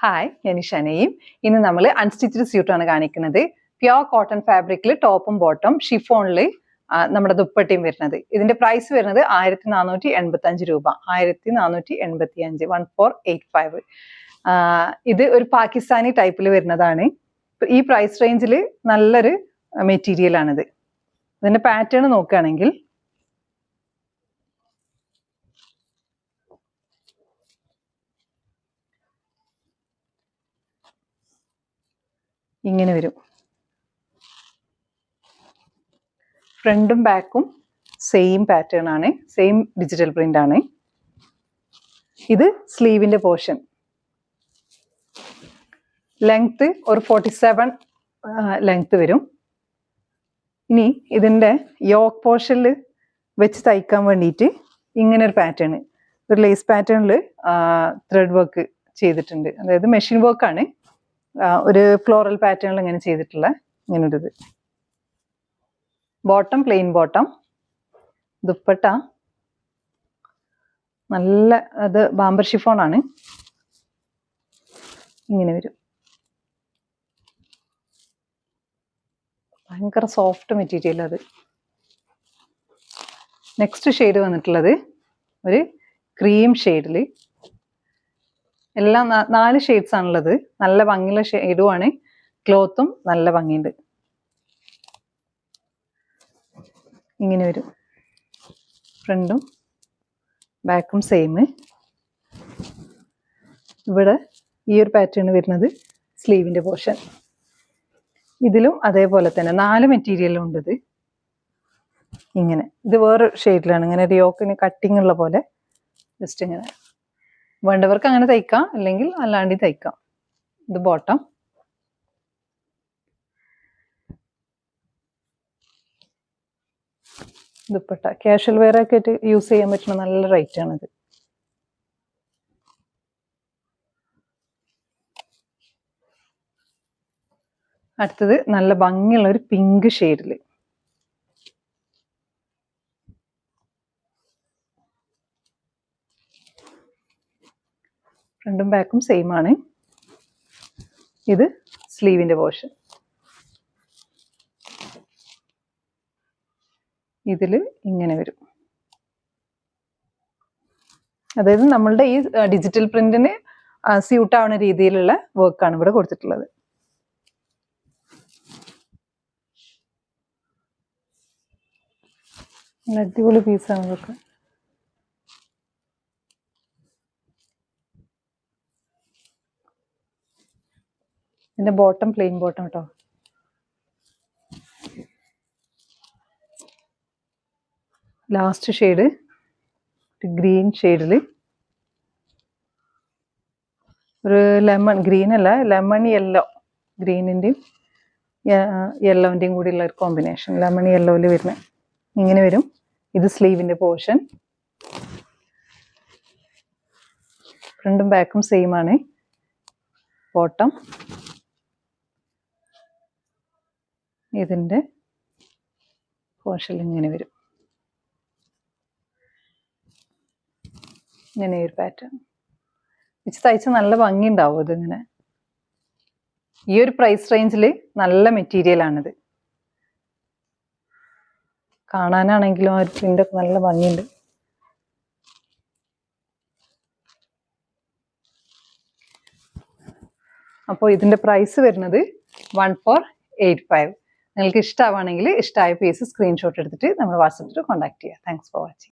Hi, ഞാൻ ഷനയും. ഇന്ന് നമ്മൾ അൺസ്റ്റിച്ച്ഡ് സ്യൂട്ടാണ് കാണിക്കുന്നത്. പ്യോർ കോട്ടൺ ഫാബ്രിക്കിൽ ടോപ്പും ബോട്ടം ഷിഫോണിൽ നമ്മുടെ ദുപ്പട്ടയും വരുന്നത്. ഇതിന്റെ പ്രൈസ് വരുന്നത് 1485 രൂപ. 1485, 1485. ഇത് ഒരു പാകിസ്ഥാനി ടൈപ്പിൽ വരുന്നതാണ്. ഈ പ്രൈസ് റേഞ്ചിൽ നല്ലൊരു മെറ്റീരിയൽ ആണിത്. ഇതിന്റെ പാറ്റേൺ നോക്കുകയാണെങ്കിൽ ഇങ്ങനെ വരും. ഫ്രണ്ടും ബാക്കും സെയിം പാറ്റേൺ ആണ്, സെയിം ഡിജിറ്റൽ പ്രിന്റ് ആണ്. ഇത് സ്ലീവിന്റെ പോർഷൻ. ലെങ്ത് ഒരു 47 ലെങ്ത് വരും. ഇനി ഇതിന്റെ യോക്ക് പോർഷനിൽ വെച്ച് തയ്ക്കാൻ വേണ്ടിയിട്ട് ഇങ്ങനെ ഒരു പാറ്റേൺ, ഒരു ലേസ് പാറ്റേണിൽ ത്രെഡ് വർക്ക് ചെയ്തിട്ടുണ്ട്. അതായത് മെഷീൻ വർക്കാണ്. ഒരു ഫ്ലോറൽ പാറ്റേണിൽ ഇങ്ങനെ ചെയ്തിട്ടുള്ള ഇങ്ങനെ ഒരു ഇത്. Bottom plain bottom. ദുപ്പട്ട നല്ല അത് ബാംബർ ഷിഫോൺ ആണ്. ഇങ്ങനെ വരും. ഭയങ്കര സോഫ്റ്റ് മെറ്റീരിയൽ അത്. നെക്സ്റ്റ് ഷെയ്ഡ് വന്നിട്ടുള്ളത് ഒരു ക്രീം ഷെയ്ഡിൽ. എല്ലാം 4 ഷെയ്ഡ്സ് ആണുള്ളത്. നല്ല ഭംഗിയുള്ള ഷെയ്ഡുമാണ്. ക്ലോത്തും നല്ല ഭംഗിയുണ്ട്. ഇങ്ങനെ വരും. ഫ്രണ്ടും ബാക്കും സെയിം. ഇവിടെ ഈ ഒരു പാറ്റേൺ വരുന്നത് സ്ലീവിന്റെ പോർഷൻ. ഇതിലും അതേപോലെ തന്നെ 4 മെറ്റീരിയലും ഉണ്ട്. ഇത് ഇങ്ങനെ, ഇത് വേറെ ഷെയ്ഡിലാണ്. ഇങ്ങനെ ഒരു യോക്കിന് കട്ടിങ് ഉള്ള പോലെ ജസ്റ്റ് ഇങ്ങനെ. വേണ്ടവർക്ക് അങ്ങനെ തയ്ക്കാം, അല്ലെങ്കിൽ അല്ലാണ്ട് തയ്ക്കാം. ഇത് ബോട്ടം. ദുപ്പട്ട കാഷ്വൽ വെയർ ഒക്കെ ആയിട്ട് യൂസ് ചെയ്യാൻ പറ്റുന്ന നല്ല റേറ്റ് ആണിത്. അടുത്തത് നല്ല ഭംഗിയുള്ള ഒരു പിങ്ക് ഷെയ്ഡില്. ഫ്രണ്ടും ബാക്കും സെയിം ആണ്. ഇത് സ്ലീവിന്റെ പോർഷൻ. ഇതില് ഇങ്ങനെ വരും. അതായത് നമ്മളുടെ ഈ ഡിജിറ്റൽ പ്രിന്റിന് സ്യൂട്ട് ആവുന്ന രീതിയിലുള്ള വർക്കാണ് ഇവിടെ കൊടുത്തിട്ടുള്ളത്. അടിപൊളി പീസാണ് ഇതൊക്കെ. ഇതിന്റെ ബോട്ടം പ്ലെയിൻ ബോട്ടം കേട്ടോ. ലാസ്റ്റ് ഷെയ്ഡ് ഗ്രീൻ ഷെയ്ഡിൽ ഒരു ലെമൺ ഗ്രീൻ അല്ല, ലെമൺ യെല്ലോ. ഗ്രീനിൻ്റെയും യെല്ലോൻ്റെയും കൂടി ഉള്ള ഒരു കോമ്പിനേഷൻ. ലെമൺ യെല്ലോയിൽ വരുന്ന ഇങ്ങനെ വരും. ഇത് സ്ലീവിന്റെ പോർഷൻ. ഫ്രണ്ടും ബാക്കും സെയിം ആണ്. ബോട്ടം ഇതിന്റെ പോർഷൻ ഇങ്ങനെ വരും. ഇങ്ങനെ ഒരു പാറ്റേൺ വെച്ച് തയ്ച്ച നല്ല ഭംഗി ഉണ്ടാവും. ഇതിങ്ങനെ ഈ ഒരു പ്രൈസ് റേഞ്ചിൽ നല്ല മെറ്റീരിയൽ ആണിത്. കാണാനാണെങ്കിലും ആ ഒരു പ്രിൻ്റൊക്കെ നല്ല ഭംഗിയുണ്ട്. അപ്പോൾ ഇതിന്റെ പ്രൈസ് വരുന്നത് 1485. നിങ്ങൾക്ക് ഇഷ്ടമാണെങ്കിൽ ഇഷ്ടമായ പീസ് സ്ക്രീൻഷോട്ട് എടുത്തിട്ട് നമ്മൾ വാട്സപ്പിൽ കോൺടാക്ട് ചെയ്യുക. Thanks for watching.